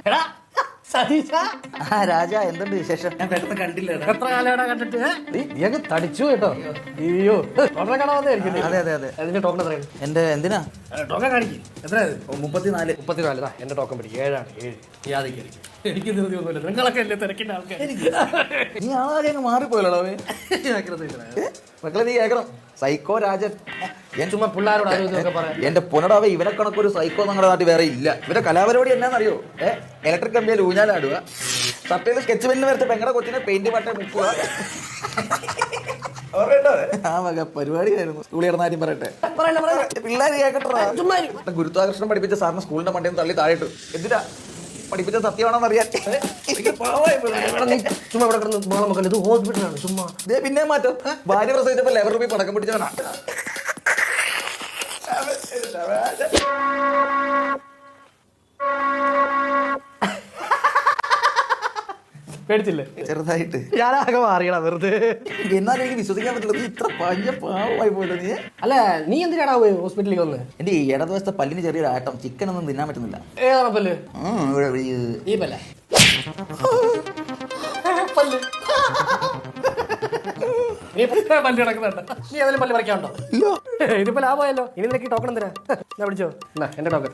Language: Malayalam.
എടാ സതീശ. ആ രാജ, എന്തുണ്ട് വിശേഷം? ഞാൻ പെട്ടെന്ന് കണ്ടില്ല. എത്ര കാലമാണ് കണ്ടിട്ട്? നീയൊക്കെ തടിച്ചു കേട്ടോ. അയ്യോ, ടോക്കൺ കാണാൻ വന്നതായിരിക്കും. അതെ അതെ അതെ. അതിന്റെ ടോക്കൺ എത്രയാണ്? എന്റെ എന്തിനാ ടോക്കൺ കാണിക്കും. എത്രയത്? 34. 34. എന്റെ ടോക്കൺ പിടിക്കും. 7 ആണ്. 7. യാതൊക്കെ എനിക്ക് ധൃതിയൊന്നുമില്ല. നിങ്ങളൊക്കെ അല്ലേ തിരക്കിന്റെ ആൾക്കാർ. നീ ആകെ അങ്ങ് മാറിപ്പോയല്ലോ. മക്കളെ നീ കേക്കണം, സൈക്കോ രാജൻ. ചുമ്മാ പിള്ളേരോട് ആലോചിച്ചൊക്കെ പറയാം. എന്റെ പുനടാവേ, ഇവനെ കണക്കൊരു സൈക്കോ നമ്മുടെ നാട്ടിൽ വേറെ ഇല്ല. ഇവന്റെ കലാപരിപാടി എന്നാന്നറിയോ? ഇലക്ട്രിക് കമ്പിയിൽ ഊഞ്ഞാലാടുക, ഷർട്ടിൽ സ്കെച്ച് പെണ്ണ് വരച്ച് പെങ്ങടെ കൊച്ചിനെ പെയിന്റ് പട്ട മുക്കുക. ആ വക പരിപാടിയായിരുന്നു. സ്കൂളിൽ ഇടന്ന കാര്യം പറയട്ടെ. പിള്ളേര് കേക്കട്ടാ. ഗുരുത്വാകർഷണം പഠിപ്പിച്ച സാറിന് സ്കൂളിന്റെ മണ്ടയിൽ തള്ളി താഴെട്ടു. എന്തിനാ? പഠിപ്പിച്ച സത്യമാണെന്ന് അറിയാൻ. ചുമ്മാ ഇവിടെ കിടന്ന് മോളെ ഇത് ഹോസ്പിറ്റലാണ്. ചുമ്മാ പിന്നെ മാറ്റം. ഭാര്യ പ്രസവിച്ചപ്പോ ലെവർ റൂമിൽ പടക്കം പിടിച്ചവനാ. പേടിച്ചില്ലേ? ചെറുതായിട്ട്. ഞാനാകെ മാറിയടാ വെറുതെ. എന്നാലും എനിക്ക് വിശ്വസിക്കാൻ പറ്റില്ല, നീ ഇത്ര പഞ്ഞ പാവമായി പോയല്ലോ നീ. അല്ല, നീ എന്തിനാടാ പോയി ഹോസ്പിറ്റലിൽ വന്ന്? എന്റെ ഈ ഇടതുവശത്തെ പല്ലിന് ചെറിയൊരു ആട്ടം, ചിക്കൻ ഒന്നും തിന്നാൻ പറ്റുന്നില്ല. ഏതാണ് പല്ല്? ഈ പല്ല പല്ല് നീ പല്ല് കിടക്കുന്നുണ്ട്. നീ ഏതെങ്കിലും പല്ല് പറിക്കാണ്ടോ? ഇതിപ്പോ ലാഭമായല്ലോ. ഇനി നിനക്ക് ടോക്കൺ എന്തിനാ? ഞാൻ പിടിച്ചോ. എന്നാ എന്റെ ടോക്കൺ.